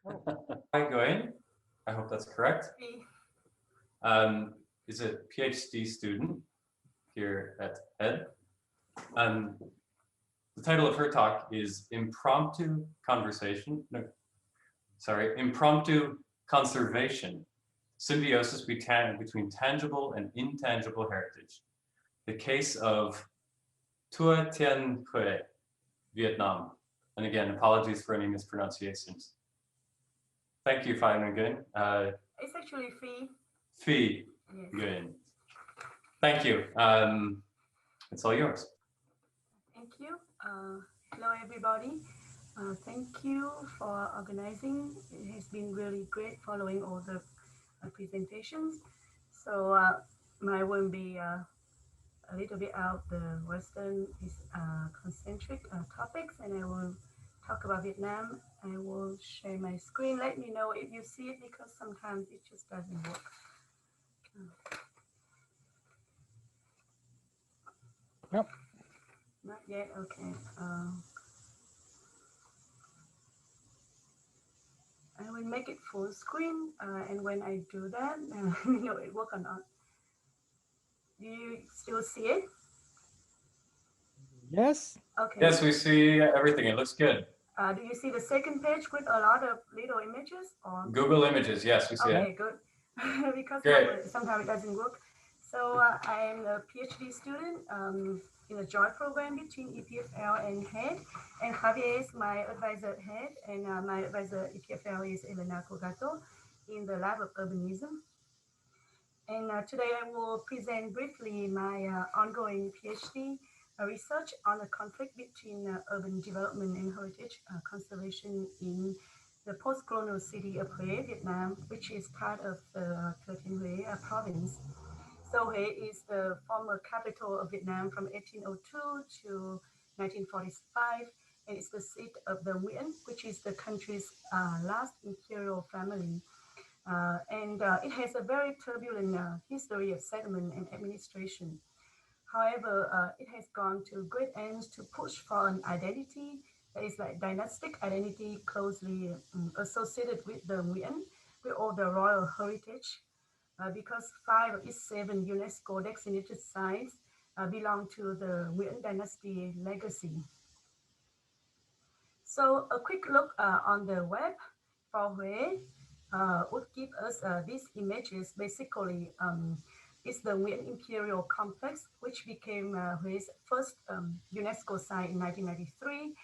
Phi Nguyen, I hope that's correct. Is a PhD student here at ED. The title of her talk is Impromptu Conservation, Symbiosis between Tangible and Intangible Heritage. The case of Thua Thie, Viet Nam. And again, apologies for any mispronunciations. Thank you, Phi Nguyen. It's actually Phi. Phi Nguyen. Thank you. It's all yours. Thank you. Hello, everybody. Thank you for organizing. It has been really great following all the presentations. So mine will be a little bit out the Western concentric topics, and I will talk about Vietnam. I will share my screen. Let me know if you see it because sometimes it just doesn't work. Yep. Not yet. Okay. I will make it full screen, and when I do that, you know it work or not. Do you still see it? Yes. Okay. Yes, we see everything. It looks good. Do you see the second page with a lot of little images? Or Google Images, yes, we see it. okay, good. Because sometimes it doesn't work. So I am a PhD student in a joint program between EPFL and HEAD. And Javier is my advisor at HEAD, and my advisor at EPFL is Elena Cogato in the Lab of Urbanism. And today I will present briefly my ongoing PhD research on the conflict between urban development and heritage conservation in the post-colonial city of Huế, Vietnam, which is part of the Thừa Thiên Huế province. So Huế is the former capital of Vietnam from 1802 to 1945, and it's the seat of the Nguyen, which is the country's last imperial family. And it has a very turbulent history of settlement and administration. However, it has gone to great ends to push for an identity that is like dynastic identity closely associated with the Nguyen, with all the royal heritage, because 5 of its 7 UNESCO designated sites belong to the Nguyen dynasty legacy. So a quick look on the web for Huế would give us these images. Basically, it's the Nguyen Imperial Complex, which became Hué's first UNESCO site in 1993,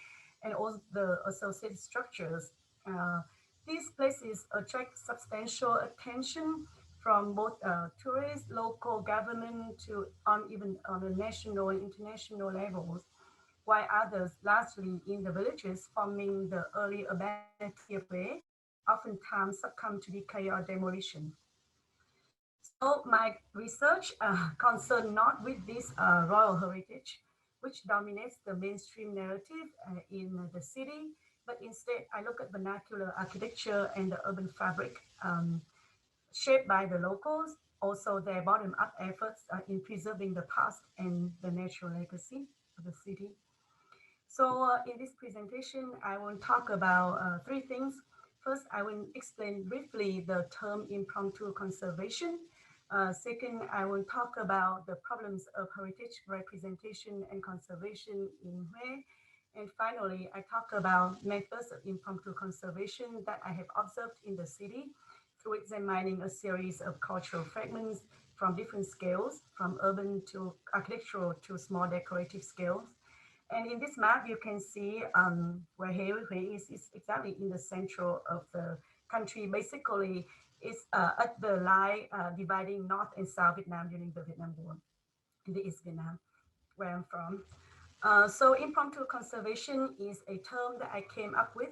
and all the associated structures. These places attract substantial attention from both tourists, local government, to even on the national and international levels, while others, largely in the villages forming the early urbanity of Huế, oftentimes succumb to decay or demolition. So my research concerned not with this royal heritage, which dominates the mainstream narrative in the city, but instead I look at vernacular architecture and the urban fabric shaped by the locals, also their bottom-up efforts in preserving the past and the natural legacy of the city. So in this presentation, I will talk about 3 things. First, I will explain briefly the term impromptu conservation. Second, I will talk about the problems of heritage representation and conservation in Huế. And finally, I talk about methods of impromptu conservation that I have observed in the city through examining a series of cultural fragments from different scales, from urban to architectural to small decorative scales. And in this map, you can see where Huế is exactly in the center of the country. Basically, it's at the line dividing North and South Vietnam during the Vietnam War in the East Vietnam, where I'm from. So impromptu conservation is a term that I came up with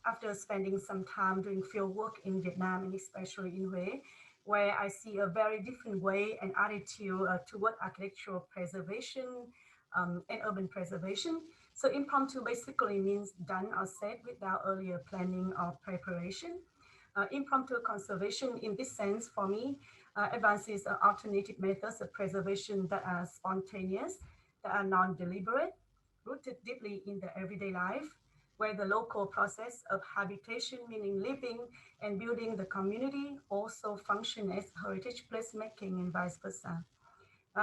after spending some time doing field work in Vietnam, and especially in Huế, where I see a very different way and attitude toward architectural preservation and urban preservation. So impromptu basically means done or said without earlier planning or preparation. Impromptu conservation in this sense for me advances alternative methods of preservation that are spontaneous, that are non-deliberate, rooted deeply in the everyday life, where the local process of habitation, meaning living and building the community, also function as heritage placemaking and vice versa.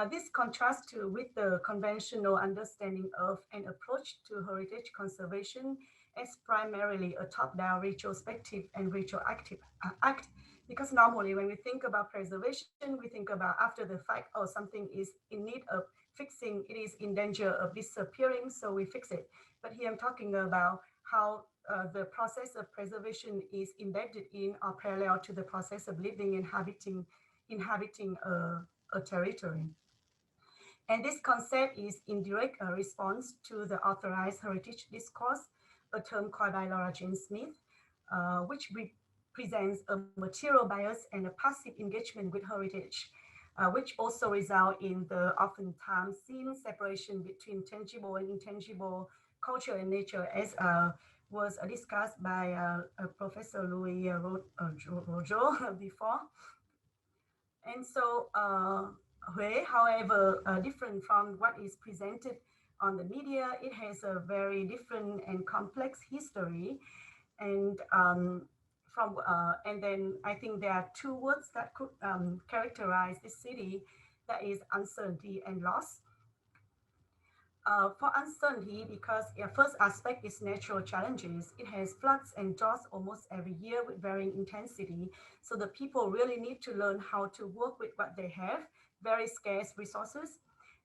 This contrasts with the conventional understanding of an approach to heritage conservation as primarily a top-down retrospective and retroactive act, because normally when we think about preservation, we think about after the fact, oh, something is in need of fixing, it is in danger of disappearing, so we fix it. But here I'm talking about how the process of preservation is embedded in or parallel to the process of living and inhabiting a territory. And this concept is in direct response to the authorized heritage discourse, a term coined by Laura Jane Smith, which represents a material bias and a passive engagement with heritage, which also result in the oftentimes seen separation between tangible and intangible culture and nature, as was discussed by Professor Louis Rojo before. And so Hue, however, different from what is presented on the media, it has a very different and complex history. And and then I think there are two words that could characterize this city, that is uncertainty and loss. For uncertainty, because the first aspect is natural challenges. It has floods and droughts almost every year with varying intensity. So the people really need to learn how to work with what they have, very scarce resources.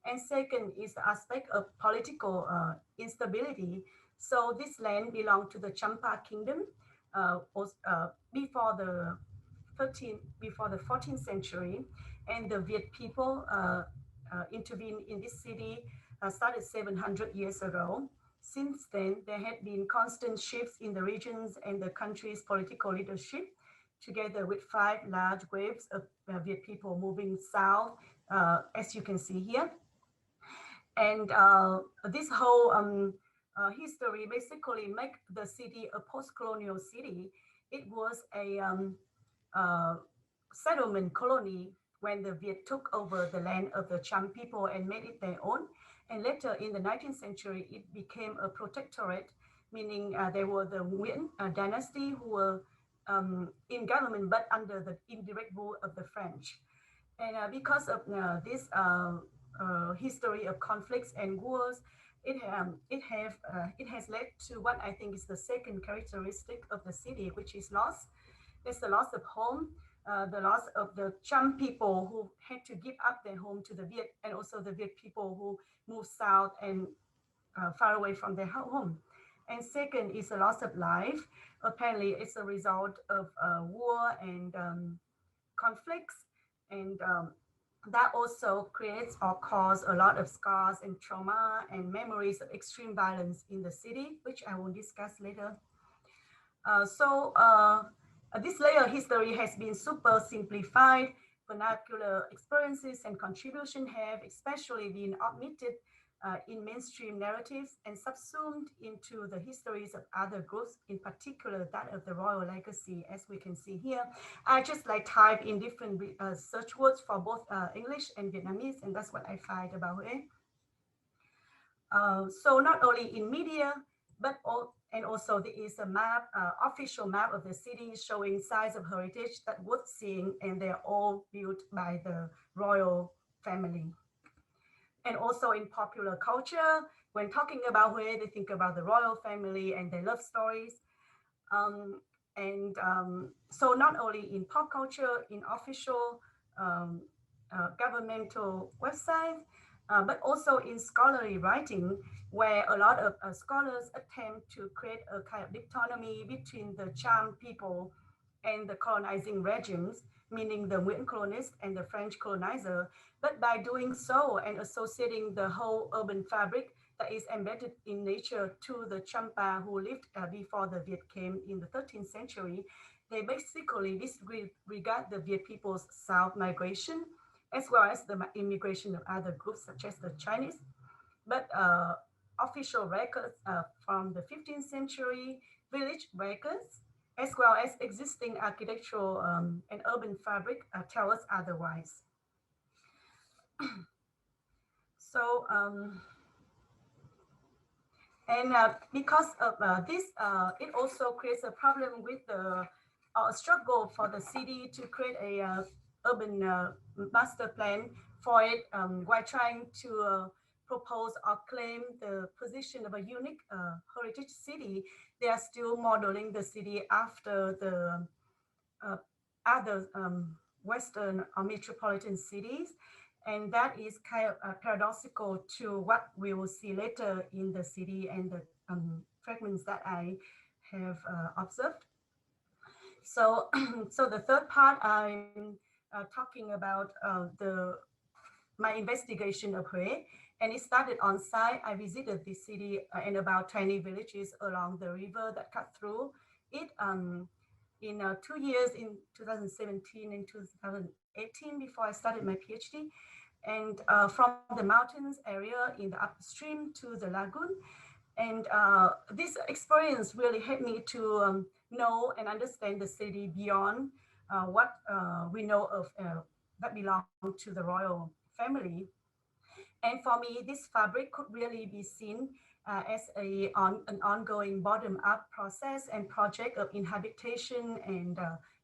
And second is the aspect of political instability. So this land belonged to the Champa kingdom before the 14th century, and the Viet people intervened in this city started 700 years ago. Since then, there had been constant shifts in the regions and the country's political leadership, together with 5 large waves of Viet people moving south, as you can see here. And this whole history basically make the city a post-colonial city. It was a settlement colony when the Viet took over the land of the Cham people and made it their own. And later in the 19th century, it became a protectorate, meaning they were the Nguyen dynasty who were in government, but under the indirect rule of the French. And because of this history of conflicts and wars, it has led to what I think is the second characteristic of the city, which is loss. There's the loss of home, the loss of the Cham people who had to give up their home to the Viet, and also the Viet people who moved south and far away from their home. And second is the loss of life. Apparently, it's a result of war and conflicts, and that also creates or causes a lot of scars and trauma and memories of extreme violence in the city, which I will discuss later. This layer history has been super simplified. Vernacular experiences and contribution have especially been omitted in mainstream narratives and subsumed into the histories of other groups, in particular that of the royal legacy, as we can see here. I just like type in different search words for both English and Vietnamese, and that's what I find about it. So not only in media, but also there is a map, official map of the city showing sites of heritage that worth seeing, and they're all built by the royal family. And also in popular culture, when talking about Hue, they think about the royal family and their love stories. So not only in pop culture, in official governmental websites, but also in scholarly writing, where a lot of scholars attempt to create a kind of dichotomy between the Cham people and the colonizing regimes, meaning the Nguyen colonist and the French colonizer. But by doing so and associating the whole urban fabric that is embedded in nature to the Champa who lived before the Viet came in the 13th century, they basically disregard the Viet people's south migration, as well as the immigration of other groups such as the Chinese. But official records from the 15th century, village records, as well as existing architectural and urban fabric tell us otherwise. And because of this, it also creates a problem with the struggle for the city to create a urban master plan for it, while trying to propose or claim the position of a unique heritage city. They are still modeling the city after the uh, other Western or metropolitan cities. And that is kind of paradoxical to what we will see later in the city and the fragments that I have observed. So, so the third part, I'm talking about my investigation of Hue, and it started on site. I visited the city and about 20 villages along the river that cut through it in 2 years, in 2017 and 2018, before I started my PhD. And from the mountains area in the upstream to the lagoon. And this experience really helped me to know and understand the city beyond what we know of that belong to the royal family. And for me, this fabric could really be seen as an ongoing bottom-up process and project of inhabitation and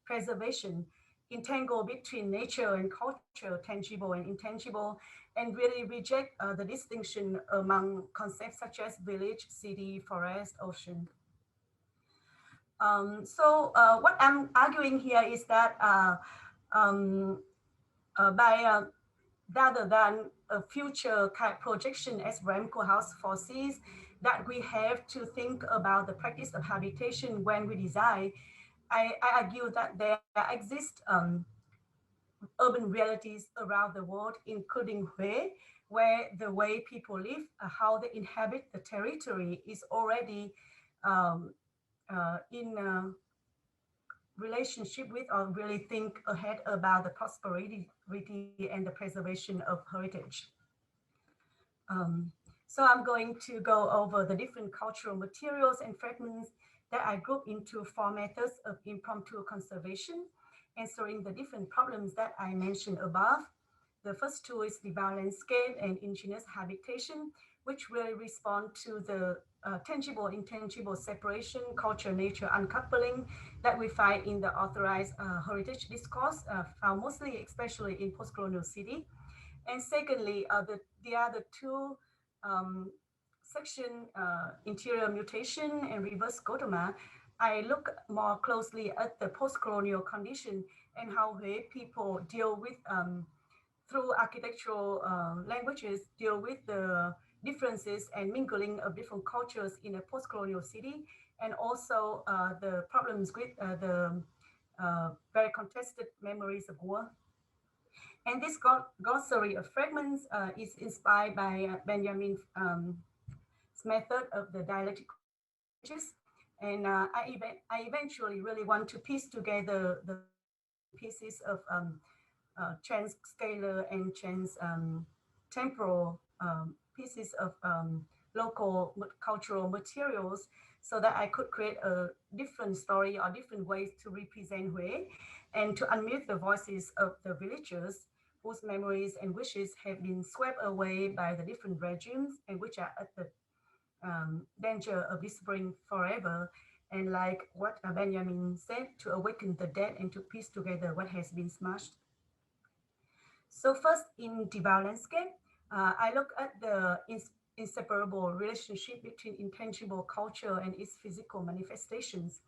preservation, entangled between nature and culture, tangible and intangible, and really reject the distinction among concepts such as village, city, forest, ocean. What I'm arguing here is that by rather than a future kind of projection as Rem Koolhaas foresees, that we have to think about the practice of habitation when we design. I argue that there exist urban realities around the world, including Hue, where the way people live, how they inhabit the territory is already in relationship with, or really think ahead about the prosperity and the preservation of heritage. So I'm going to go over the different cultural materials and fragments that I group into four methods of impromptu conservation, answering the different problems that I mentioned above. The first two is devout landscape and indigenous habitation, which will respond to the tangible, intangible separation, culture, nature uncoupling that we find in the authorized heritage discourse, found mostly, especially in post-colonial city. And secondly, the other two section, interior mutation and reverse Gotama, I look more closely at the post-colonial condition and how Hue people deal with, through architectural languages, deal with the differences and mingling of different cultures in a post-colonial city, and also the problems with the very contested memories of war. And this glossary of fragments is inspired by Benjamin's method of the dialectical images. And I eventually really want to piece together the pieces of trans-scalar and trans-temporal pieces of local cultural materials, so that I could create a different story or different ways to represent Hue and to unmute the voices of the villagers whose memories and wishes have been swept away by the different regimes and which are at the danger of disappearing forever. And like what Benjamin said, to awaken the dead and to piece together what has been smashed. So first, in devout landscape, I look at the inseparable relationship between intangible culture and its physical manifestations.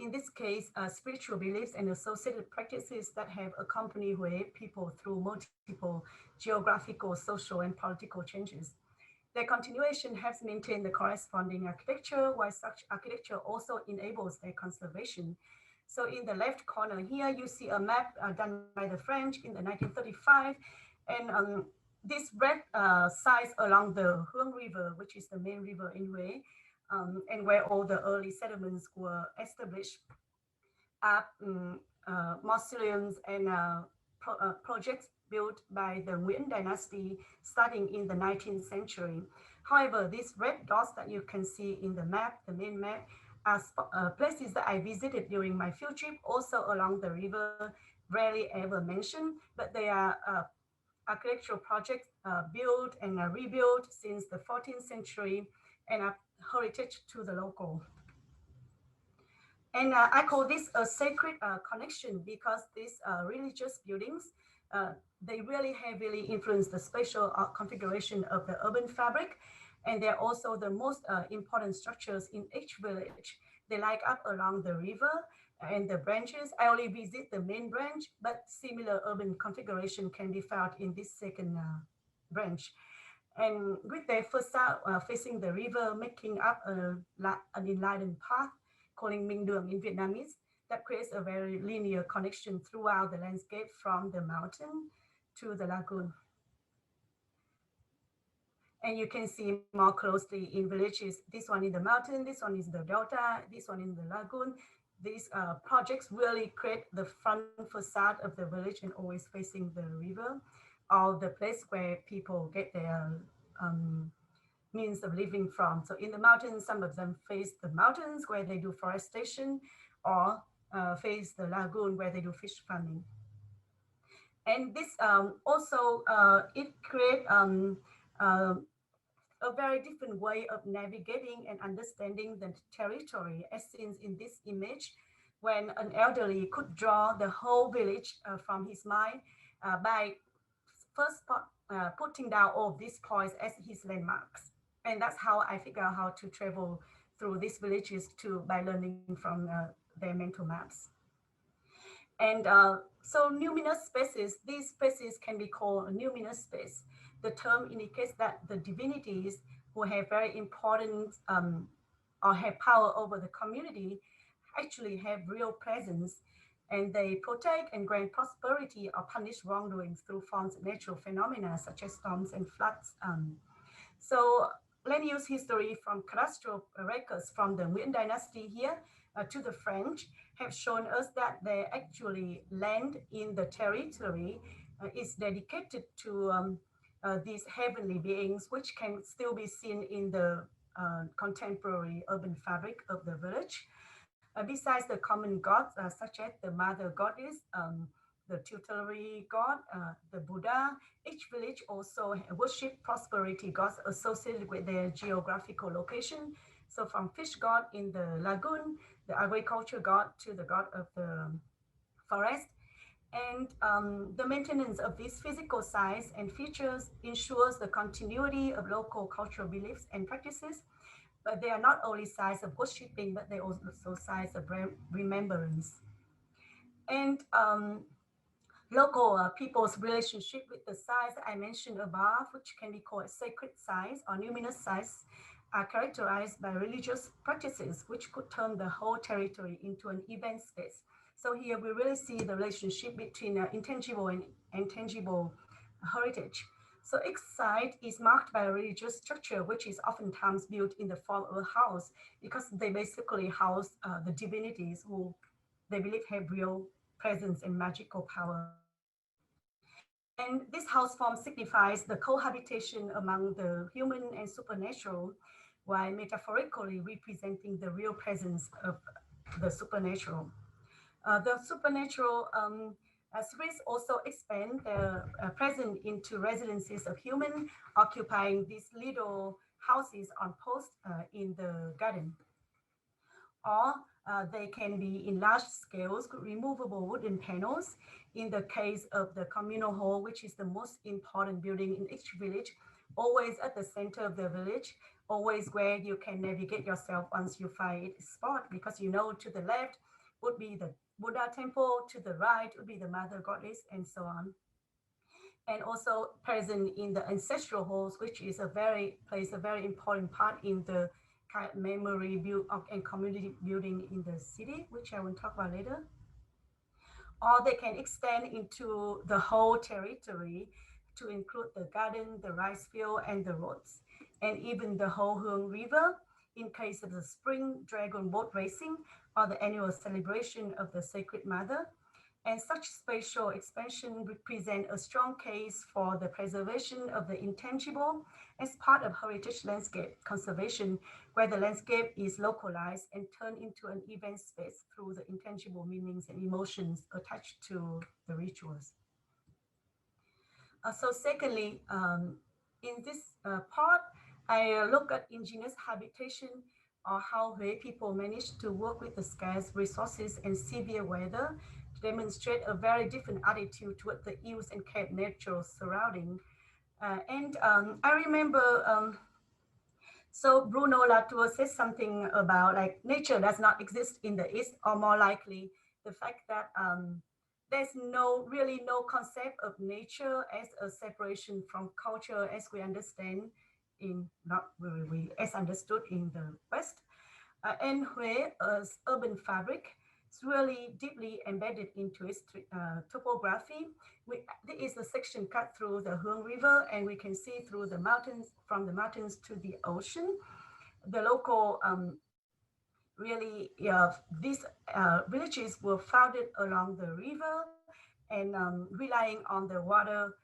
In this case, spiritual beliefs and associated practices that have accompanied Hue people through multiple geographical, social, and political changes. Their continuation has maintained the corresponding architecture, while such architecture also enables their conservation. So in the left corner here, you see a map done by the French in the 1935. And this red size along the Huang River, which is the main river in Hue, and where all the early settlements were established, are mausoleums and projects built by the Nguyen dynasty starting in the 19th century. However, these red dots that you can see in the map, the main map, are places that I visited during my field trip, also along the river, rarely ever mentioned, but they are architectural projects built and rebuilt since the 14th century and heritage to the local. And I call this a sacred connection because these religious buildings, they really heavily influence the spatial configuration of the urban fabric. And they're also the most important structures in each village. They lie up along the river and the branches. I only visit the main branch, but similar urban configuration can be found in this second branch. And with their facade facing the river, making up an enlightened path, calling Minh Đường in Vietnamese, that creates a very linear connection throughout the landscape from the mountain to the lagoon. And you can see more closely in villages, this one in the mountain, this one is the delta, this one in the lagoon. These projects really create the front facade of the village and always facing the river, or the place where people get their means of living from. So in the mountains, some of them face the mountains where they do forestation, or face the lagoon where they do fish farming. And this also, it creates a very different way of navigating and understanding the territory, as seen in this image, when an elderly could draw the whole village from his mind by first putting down all of these points as his landmarks. And that's how I figure out how to travel through these villages too, by learning from their mental maps. And so numinous spaces, these spaces can be called a numinous space. The term indicates that the divinities who have very important or have power over the community actually have real presence, and they protect and grant prosperity or punish wrongdoings through forms of natural phenomena such as storms and floods. So land use history from cadastral records from the Nguyen dynasty here to the French have shown us that they actually land in the territory is dedicated to these heavenly beings, which can still be seen in the contemporary urban fabric of the village. Besides the common gods, such as the mother goddess, the tutelary god, the Buddha, each village also worship prosperity gods associated with their geographical location. So from fish god in the lagoon, the agriculture god to the god of the forest. And the maintenance of these physical sites and features ensures the continuity of local cultural beliefs and practices. But they are not only sites of worshipping, but they also sites of remembrance. And local people's relationship with the sites I mentioned above, which can be called sacred sites or numinous sites, are characterized by religious practices, which could turn the whole territory into an event space. So here we really see the relationship between intangible and tangible heritage. So each site is marked by a religious structure, which is oftentimes built in the form of a house, because they basically house the divinities who they believe have real presence and magical power. And this house form signifies the cohabitation among the human and supernatural, while metaphorically representing the real presence of the supernatural. The supernatural spirits also expand their presence into residences of human, occupying these little houses on posts in the garden. Or they can be in large scales, removable wooden panels. In the case of the Communal Hall, which is the most important building in each village, always at the center of the village, always where you can navigate yourself once you find a spot, because you know to the left would be the Buddha temple, to the right would be the Mother Goddess, and so on. And also present in the ancestral halls, which is plays a very important part in the kind of memory build and community building in the city, which I will talk about later. Or they can extend into the whole territory to include the garden, the rice field, and the roads, and even the whole Huang River in case of the spring dragon boat racing or the annual celebration of the Sacred Mother. And such spatial expansion represent a strong case for the preservation of the intangible as part of heritage landscape conservation, where the landscape is localized and turned into an event space through the intangible meanings and emotions attached to the rituals. So secondly, in this part, I look at ingenious habitation or how Hue people manage to work with the scarce resources and severe weather to demonstrate a very different attitude toward the use and care of natural surrounding. And I remember, so Bruno Latour says something about like nature does not exist in the East, or more likely the fact that there's really no concept of nature as a separation from culture as we understand in not really as understood in the West. And where urban fabric is really deeply embedded into its topography. There is a section cut through the Huang River, and we can see through the mountains, from the mountains to the ocean. The local these villages were founded along the river and relying on the water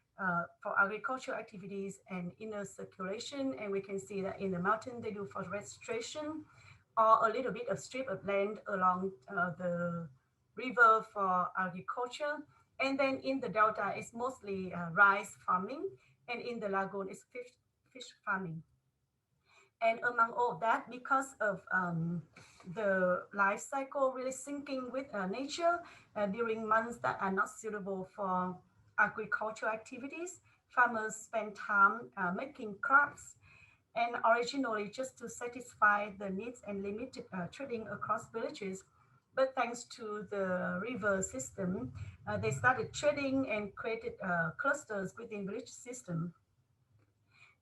for agricultural activities and inner circulation. And we can see that in the mountain, they do forestation or a little bit of strip of land along the river for agriculture. And then in the delta, it's mostly rice farming. And in the lagoon, it's fish farming. And among all that, because of the life cycle really syncing with nature during months that are not suitable for agricultural activities, farmers spend time making crops, and originally just to satisfy the needs and limited trading across villages. But thanks to the river system, they started trading and created clusters within village system.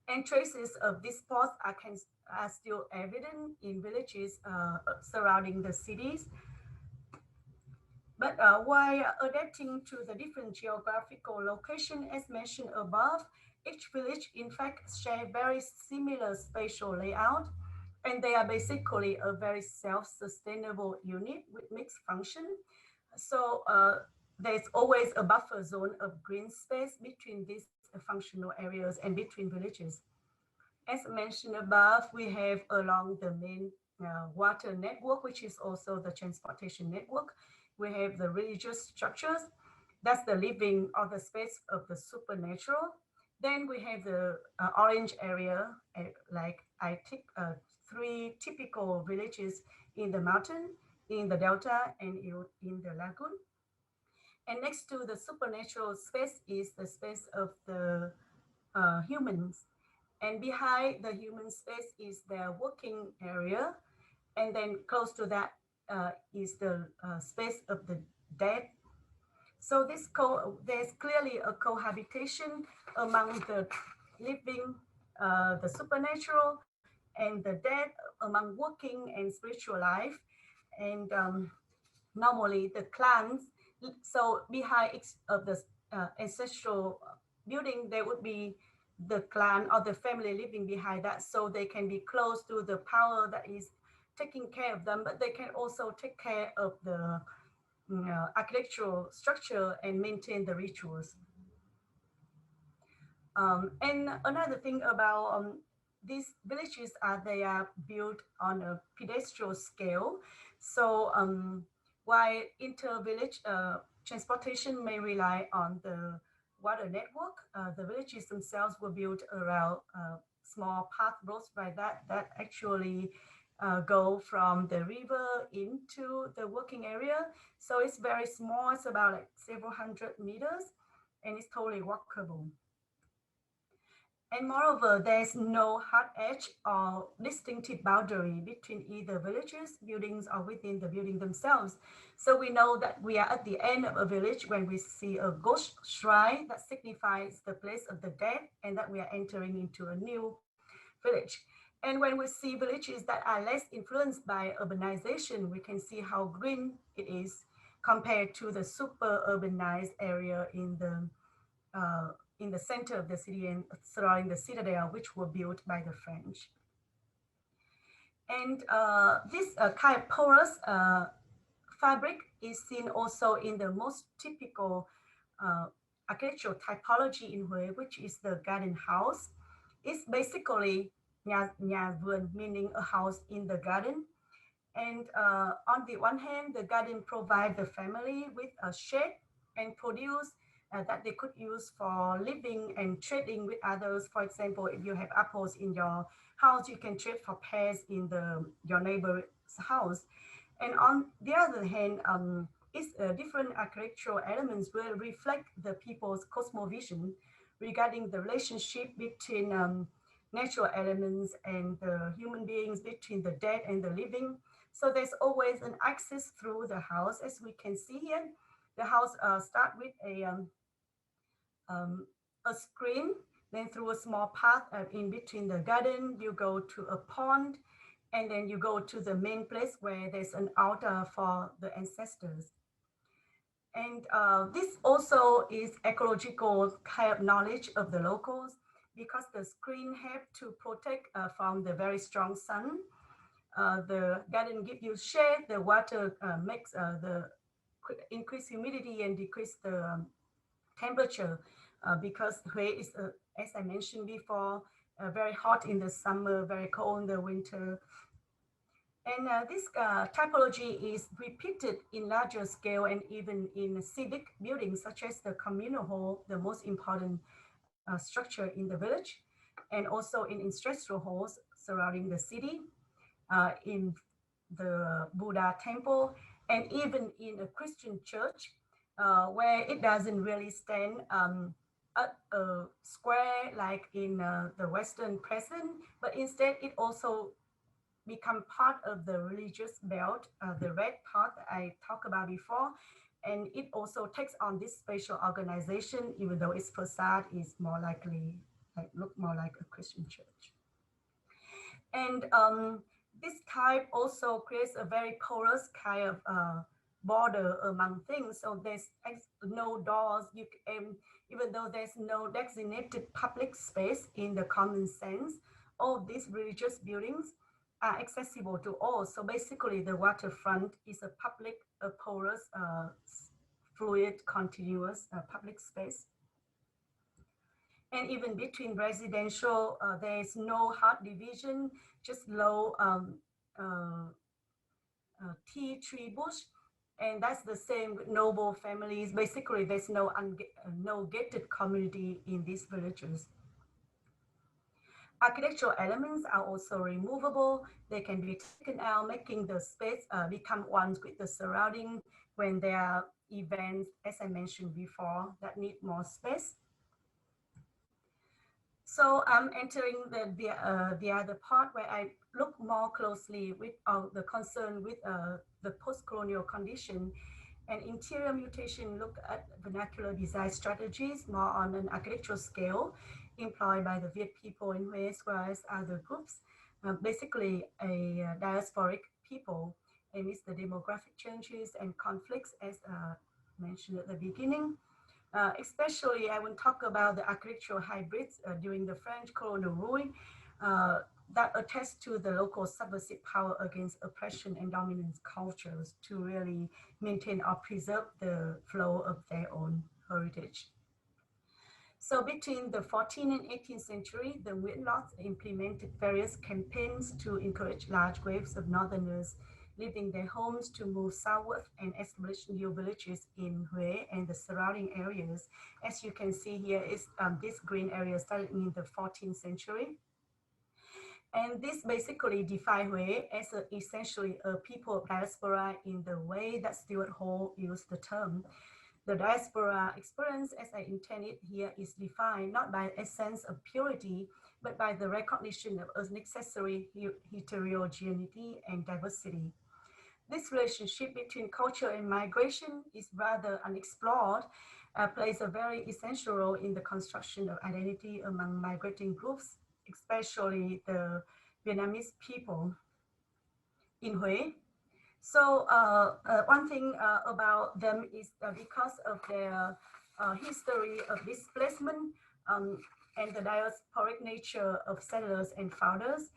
And traces of these spots are still evident in villages surrounding the cities. But while adapting to the different geographical location as mentioned above, each village in fact share very similar spatial layout, and they are basically a very self-sustainable unit with mixed function. So there's always a buffer zone of green space between these functional areas and between villages. As mentioned above, we have along the main water network, which is also the transportation network. We have the religious structures. That's the living or the space of the supernatural. Then we have the orange area, like I take three typical villages in the mountain, in the delta, and in the lagoon. And next to the supernatural space is the space of the humans. And behind the human space is their working area. And then close to that is the space of the dead. So there's clearly a cohabitation among the living, the supernatural, and the dead, among working and spiritual life. And normally the clans, so behind each of the ancestral building, there would be the clan or the family living behind that, so they can be close to the power that is taking care of them, but they can also take care of the architectural structure and maintain the rituals. And another thing about these villages are they are built on a pedestral scale. So while inter-village transportation may rely on the water network, the villages themselves were built around small path roads like that actually go from the river into the working area. So it's very small, it's about like several hundred meters, and it's totally walkable. And moreover, there's no hard edge or distinctive boundary between either villages, buildings, or within the building themselves. So we know that we are at the end of a village when we see a ghost shrine that signifies the place of the dead, and that we are entering into a new village. And when we see villages that are less influenced by urbanization, we can see how green it is compared to the super urbanized area in the center of the city and surrounding the citadel, which were built by the French. And this kind of porous fabric is seen also in the most typical architectural typology in Hue, which is the garden house. It's basically nhà vườn, meaning a house in the garden. And on the one hand, the garden provides the family with a shade and produce that they could use for living and trading with others. For example, if you have apples in your house, you can trade for pears in your neighbor's house. And on the other hand, different architectural elements will reflect the people's cosmovision regarding the relationship between natural elements and the human beings, between the dead and the living. So there's always an access through the house, as we can see here. The house start with a screen, then through a small path in between the garden, you go to a pond, and then you go to the main place where there's an altar for the ancestors. And this also is ecological kind of knowledge of the locals, because the screen have to protect from the very strong sun. The garden gives you shade, the water makes the increase humidity and decrease the temperature, because Hue is, as I mentioned before, very hot in the summer, very cold in the winter. And this typology is repeated in larger scale and even in civic buildings, such as the Communal Hall, the most important structure in the village, and also in ancestral halls surrounding the city, in the Buddha temple, and even in a Christian church, where it doesn't really stand at a square like in the Western present, but instead it also become part of the religious belt, the red part that I talked about before. And it also takes on this spatial organization, even though its facade is more likely, look more like a Christian church. And this type also creates a very porous kind of border among things. So there's no doors, even though there's no designated public space in the common sense, all these religious buildings are accessible to all. So basically the waterfront is a public, a porous, fluid, continuous public space. And even between residential, there is no hard division, just low tea tree bush. And that's the same with noble families. Basically, there's no gated community in these villages. Architectural elements are also removable. They can be taken out, making the space become one with the surrounding when there are events, as I mentioned before, that need more space. So I'm entering the other part where I look more closely with the concern with the post-colonial condition. And interior mutation look at vernacular design strategies more on an architectural scale employed by the Viet people in Hue as well as other groups, basically a diasporic people amidst the demographic changes and conflicts as mentioned at the beginning. Especially, I will talk about the architectural hybrids during the French colonial rule that attest to the local subversive power against oppression and dominant cultures to really maintain or preserve the flow of their own heritage. So between the 14th and 18th century, the Nguyen implemented various campaigns to encourage large waves of northerners leaving their homes to move southward and establish new villages in Hue and the surrounding areas. As you can see here is this green area started in the 14th century. And this basically defined Hue as essentially a people of diaspora in the way that Stuart Hall used the term. The diaspora experience, as I intended here, is defined not by a sense of purity, but by the recognition of a necessary heterogeneity and diversity. This relationship between culture and migration is rather unexplored, plays a very essential role in the construction of identity among migrating groups, especially the Vietnamese people in Hue. So one thing about them is because of their history of displacement and the diasporic nature of settlers and founders,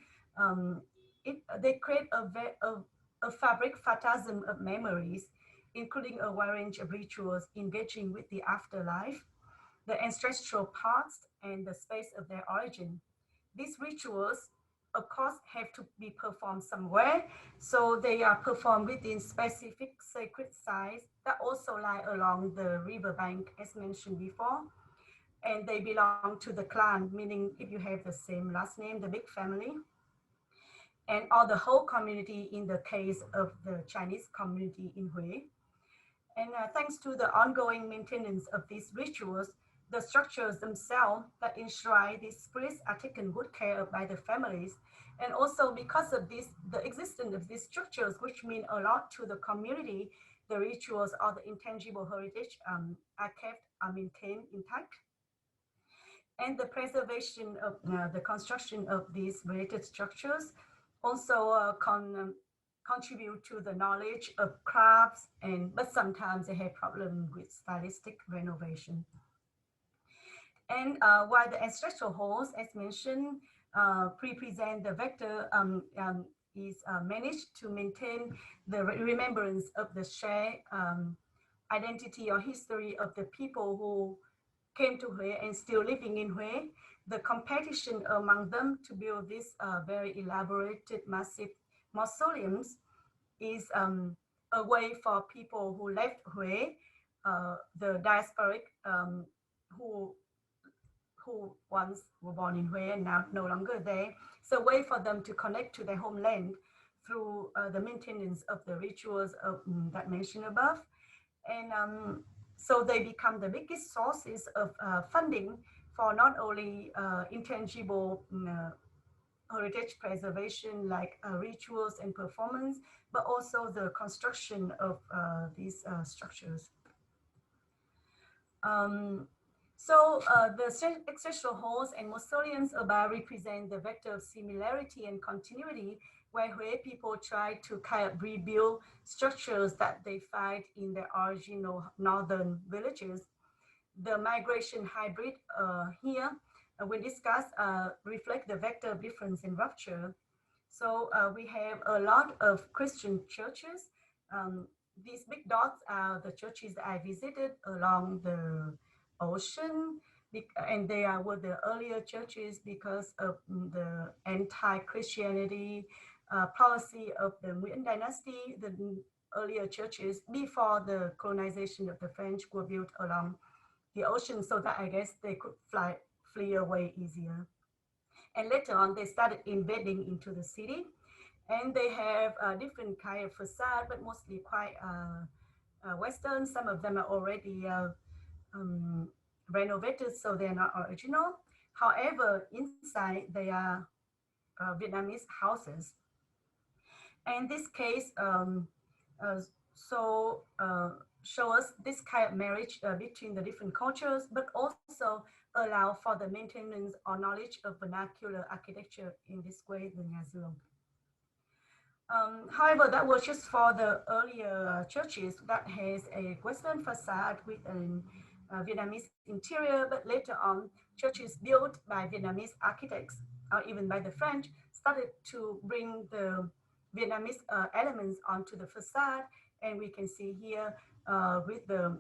they create a fabric phantasm of memories, including a wide range of rituals engaging with the afterlife, the ancestral past, and the space of their origin. These rituals of course, have to be performed somewhere. So they are performed within specific sacred sites that also lie along the riverbank, as mentioned before. And they belong to the clan, meaning if you have the same last name, the big family, and or the whole community in the case of the Chinese community in Hue. And thanks to the ongoing maintenance of these rituals, the structures themselves that enshrine these spirits are taken good care of by the families. And also because of this, the existence of these structures, which mean a lot to the community, the rituals or the intangible heritage are maintained intact. And the preservation of the construction of these related structures also contribute to the knowledge of crafts, but sometimes they have problems with stylistic renovation. And while the ancestral halls, as mentioned, represent the vector is managed to maintain the remembrance of the shared identity or history of the people who came to Hue and still living in Hue. The competition among them to build these very elaborated, massive mausoleums is a way for people who left Hue, the diasporic who once were born in Hue and now no longer there. So a way for them to connect to their homeland through the maintenance of the rituals that mentioned above. And so they become the biggest sources of funding for not only intangible heritage preservation like rituals and performance, but also the construction of these structures. The ancestral halls and mausoleums about represent the vector of similarity and continuity, where people try to kind of rebuild structures that they find in their original northern villages. The migration hybrid here we discussed reflect the vector of difference and rupture. So we have a lot of Christian churches. These big dots are the churches that I visited along the ocean, and they were the earlier churches because of the anti-Christianity policy of the Nguyen dynasty. The earlier churches before the colonization of the French were built along the ocean so that I guess they could flee away easier. And later on, they started embedding into the city, and they have different kind of facade, but mostly quite Western. Some of them are already renovated, so they're not original. However, inside they are Vietnamese houses. And this case show us this kind of marriage between the different cultures, but also allow for the maintenance or knowledge of vernacular architecture in this way, the Nhà Dương. However, that was just for the earlier churches that has a Western facade with a Vietnamese interior, but later on, churches built by Vietnamese architects or even by the French started to bring the Vietnamese elements onto the facade, and we can see here with the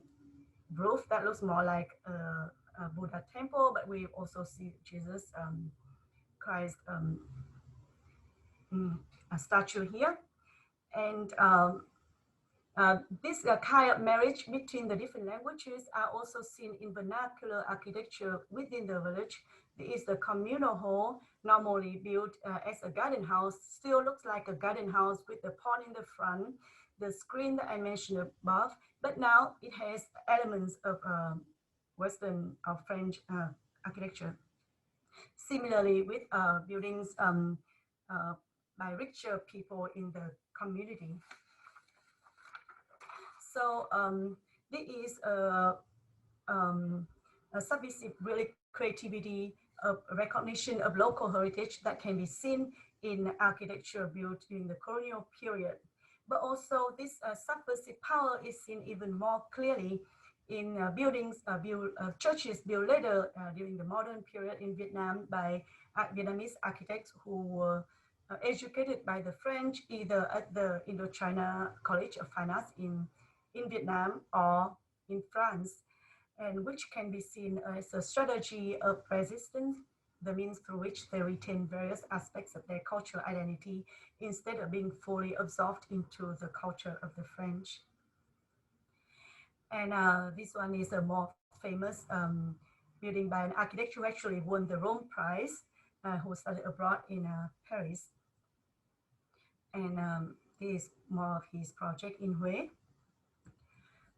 roof that looks more like a Buddha temple, but we also see Jesus Christ a statue here. And this kind of marriage between the different languages are also seen in vernacular architecture within the village. There is the communal hall, normally built as a garden house, still looks like a garden house with the pond in the front, the screen that I mentioned above, but now it has elements of Western or French architecture. Similarly with buildings by richer people in the community. So there is a subversive really creativity of recognition of local heritage that can be seen in architecture built during the colonial period. But also this subversive power is seen even more clearly in buildings, churches built later during the modern period in Vietnam by Vietnamese architects who were educated by the French, either at the Indochina College of Fine Arts in Vietnam or in France, and which can be seen as a strategy of resistance the means through which they retain various aspects of their cultural identity instead of being fully absorbed into the culture of the French. And this one is a more famous building by an architect who actually won the Rome Prize, who studied abroad in Paris. And this is more of his project in Hue.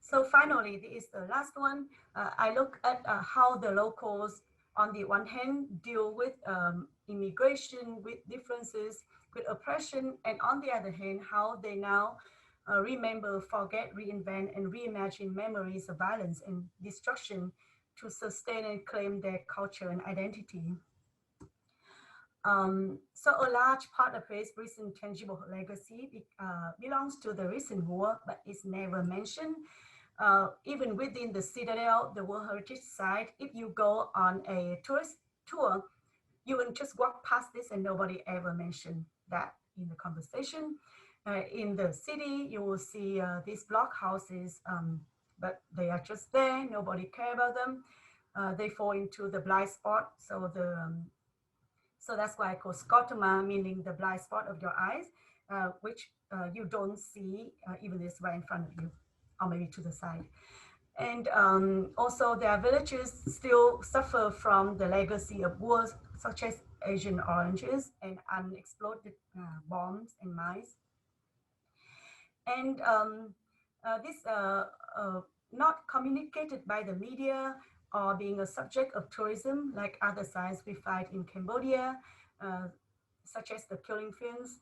So finally, this is the last one. I look at how the locals, on the one hand, deal with immigration, with differences, with oppression, and on the other hand, how they now remember, forget, reinvent, and reimagine memories of violence and destruction to sustain and claim their culture and identity. So a large part of his recent tangible legacy belongs to the recent war, but is never mentioned. Even within the Citadel, the World Heritage Site, if you go on a tourist tour, you will just walk past this and nobody ever mentioned that in the conversation. In the city, you will see these block houses, but they are just there. Nobody cares about them. They fall into the blind spot. So that's why I call scotoma, meaning the blind spot of your eyes, which you don't see even if it's right in front of you, or maybe to the side. And also their villages still suffer from the legacy of wars, such as Agent Oranges and unexploded bombs and mines. And this not communicated by the media or being a subject of tourism like other sites we find in Cambodia, such as the killing fields.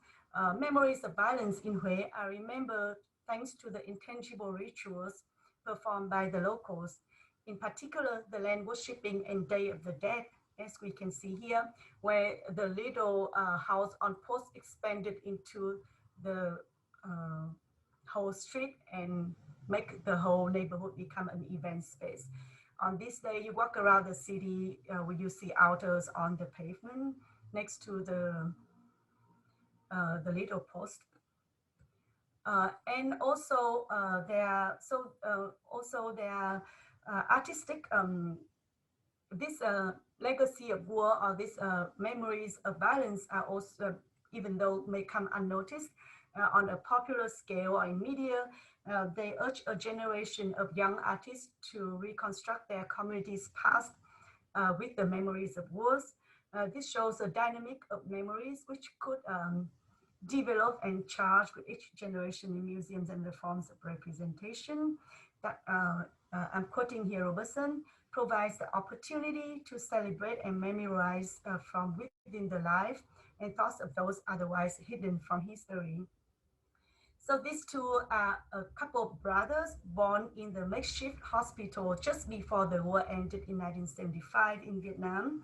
Memories of violence in Hue are remembered thanks to the intangible rituals performed by the locals, in particular the land worshipping and Day of the Dead, as we can see here, where the little house on post expanded into the whole street and make the whole neighborhood become an event space. On this day, you walk around the city where you see altars on the pavement next to the little post. And also there are artistic, this legacy of war or these memories of violence are also, even though may come unnoticed, on a popular scale or in media, they urge a generation of young artists to reconstruct their community's past with the memories of wars. This shows a dynamic of memories which could develop and charge with each generation in museums and the forms of representation. That I'm quoting here, Robertson, provides the opportunity to celebrate and memorize from within the life and thoughts of those otherwise hidden from history. So these two are a couple of brothers born in the makeshift hospital just before the war ended in 1975 in Vietnam.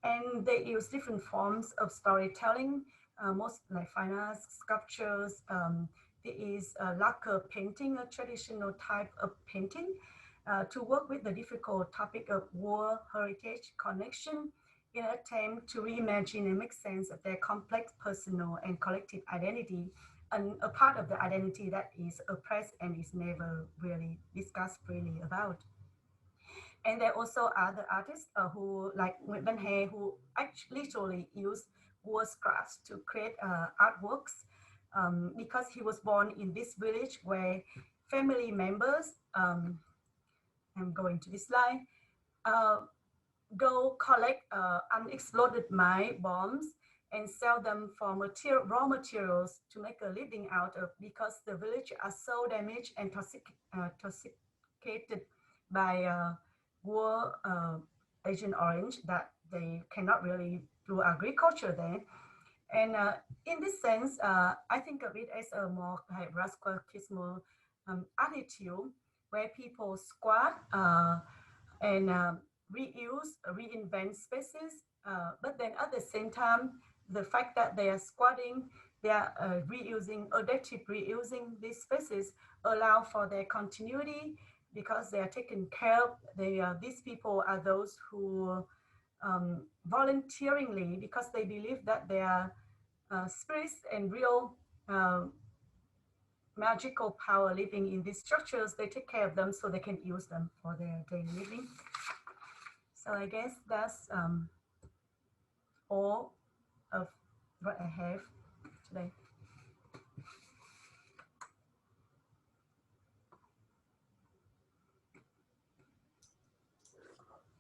And they use different forms of storytelling, most like fine arts, sculptures. There is lacquer painting, a traditional type of painting, to work with the difficult topic of war, heritage, connection, in an attempt to reimagine and make sense of their complex personal and collective identity, and a part of the identity that is oppressed and is never really discussed freely about. And there are also other artists who, like Nguyễn He, who actually literally use war scraps to create artworks because he was born in this village where family members, I'm going to this slide, go collect unexploded mine bombs and sell them for raw materials to make a living out of, because the village are so damaged and toxicated by war Agent Orange that they cannot really do agriculture there. And in this sense, I think of it as a more like Rasquakismo attitude, where people squat and reuse, reinvent spaces, but then at the same time, the fact that they are squatting, they are reusing, adaptive reusing these spaces allow for their continuity because they are taken care of. These people are those who volunteeringly, because they believe that they are spirits and real magical power living in these structures, they take care of them so they can use them for their daily living. So I guess that's all of what I have today.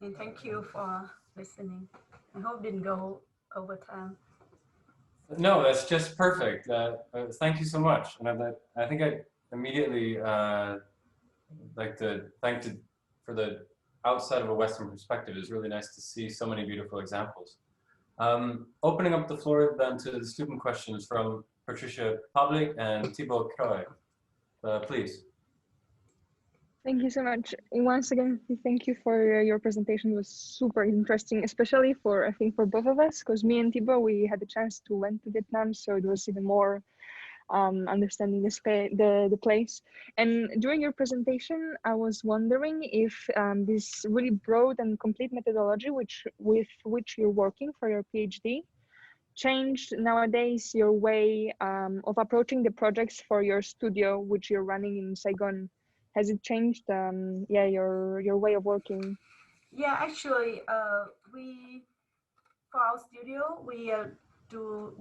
And thank you for listening. I hope it didn't go over time. No, that's just perfect. Thank you so much. And I think I immediately like to thank for the outside of a Western perspective. It's really nice to see so many beautiful examples. Opening up the floor then to the student questions from Patricia Public and Thibaut Croy. Please. Thank you so much. And once again, thank you for your presentation. It was super interesting, especially for, I think, for both of us, because me and Thibaut, we had the chance to went to Vietnam, so it was even more understanding the place. And during your presentation, I was wondering if this really broad and complete methodology with which you're working for your PhD changed nowadays your way of approaching the projects for your studio, which you're running in Saigon. Has it changed, yeah, your way of working? Yeah, actually, for our studio, we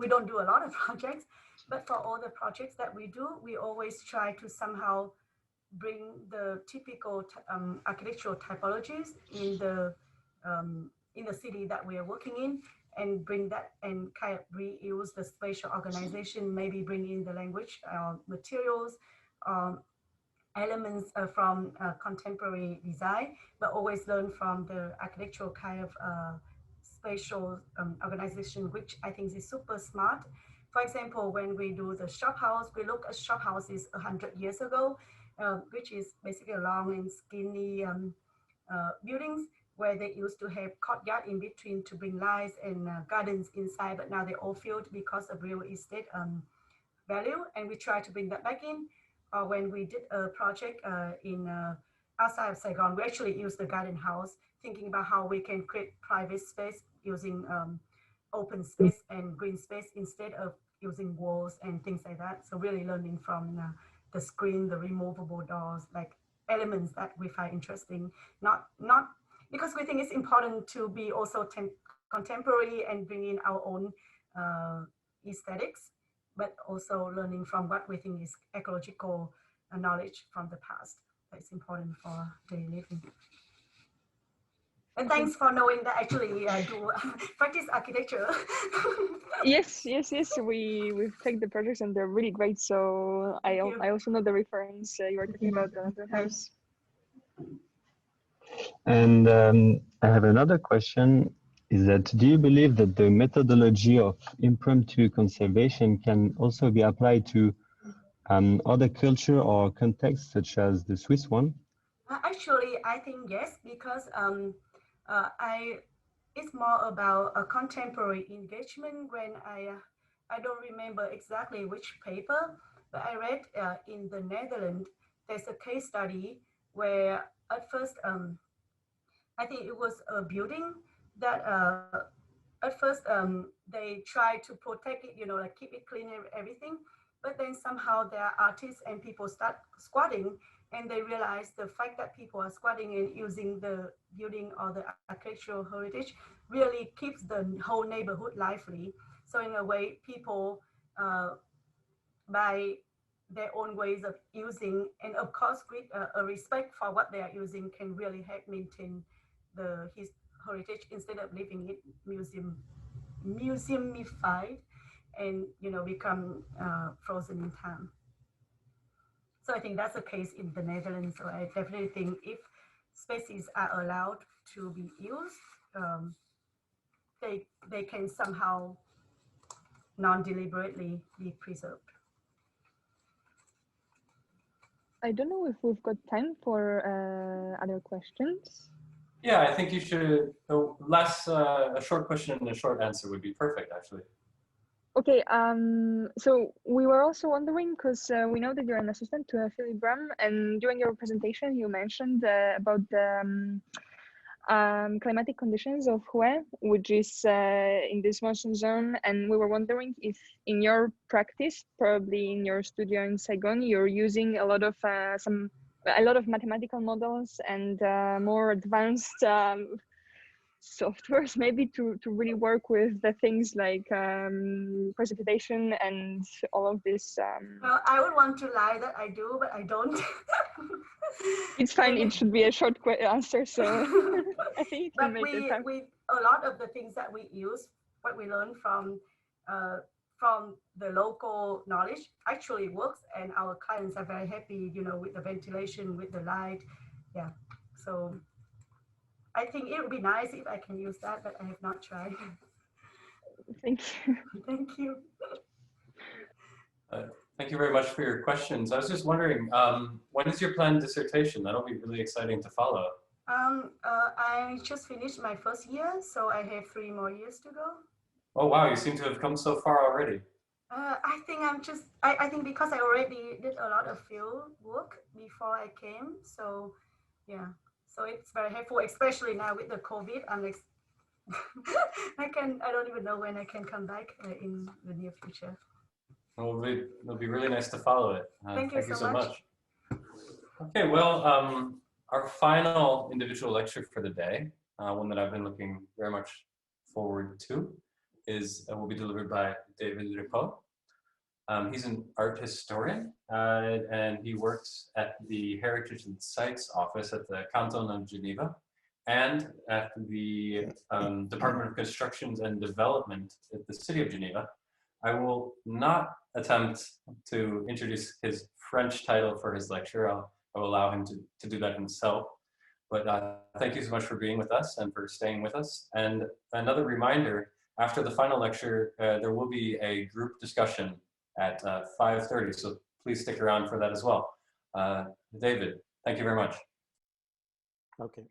don't do a lot of projects, but for all the projects that we do, we always try to somehow bring the typical architectural typologies in the city that we are working in, and bring that and kind of reuse the spatial organization, maybe bring in the language, materials, elements from contemporary design, but always learn from the architectural kind of spatial organization, which I think is super smart. For example, when we do the shop house, we look at shop houses 100 years ago, which is basically long and skinny buildings where they used to have courtyard in between to bring lights and gardens inside, but now they all filled because of real estate value, and we try to bring that back in. Or when we did a project in outside of Saigon, we actually used the garden house, thinking about how we can create private space using open space and green space instead of using walls and things like that. So really learning from the screen, the removable doors, like elements that we find interesting, not because we think it's important to be also contemporary and bring in our own aesthetics, but also learning from what we think is ecological knowledge from the past. That's important for daily living. And thanks for knowing that actually do practice architecture. Yes. We've checked the projects and they're really great. So I also know the reference you were talking about the Lantern House. And I have another question. Is that, do you believe that the methodology of impromptu conservation can also be applied to other culture or contexts, such as the Swiss one? Actually, I think yes, because it's more about a contemporary engagement. When I don't remember exactly which paper, but I read in the Netherlands, there's a case study where at first, I think it was a building that at first they try to protect it, like keep it clean and everything, but then somehow there are artists and people start squatting, and they realize the fact that people are squatting and using the building or the architectural heritage really keeps the whole neighborhood lively. So in a way, people by their own ways of using, and of course with a respect for what they are using, can really help maintain his heritage instead of leaving it museumified and become frozen in time. So I think that's the case in the Netherlands. So I definitely think if spaces are allowed to be used, they can somehow non-deliberately be preserved. I don't know if we've got time for other questions. Yeah, I think you should, a short question and a short answer would be perfect, actually. Okay, so we were also wondering, because we know that you're an assistant to Philip Bram, and during your presentation you mentioned about the climatic conditions of Hue, which is in this monsoon zone, and we were wondering if in your practice, probably in your studio in Saigon, you're using a lot of mathematical models and more advanced softwares maybe to really work with the things like precipitation and all of this. Well, I would want to lie that I do, but I don't. It's fine. It should be a short answer, so I think you can But make the time. we a lot of the things that we use, what we learn from the local knowledge actually works, and our clients are very happy, you know, with the ventilation, with the light. Yeah, so I think it would be nice if I can use that, but I have not tried. Thank you. Thank you. Thank you very much for your questions. I was just wondering, when is your planned dissertation? That'll be really exciting to follow. I just finished my first year, so I have 3 more years to go. Oh wow, you seem to have come so far already. I think I think because I already did a lot of field work before I came, so yeah, so it's very helpful, especially now with the COVID. I don't even know when I can come back in the near future. Well, it'll be really nice to follow it. Thank you so much. Okay, well, our final individual lecture for the day, one that I've been looking very much forward to, will be delivered by David Ripaud. He's an art historian, and he works at the Heritage and Sites Office at the Canton of Geneva and at the Department of Constructions and Development at the City of Geneva. I will not attempt to introduce his French title for his lecture. I will allow him to do that himself. But thank you so much for being with us and for staying with us. And another reminder, after the final lecture, there will be a group discussion at 5:30, so please stick around for that as well. David, thank you very much. Okay.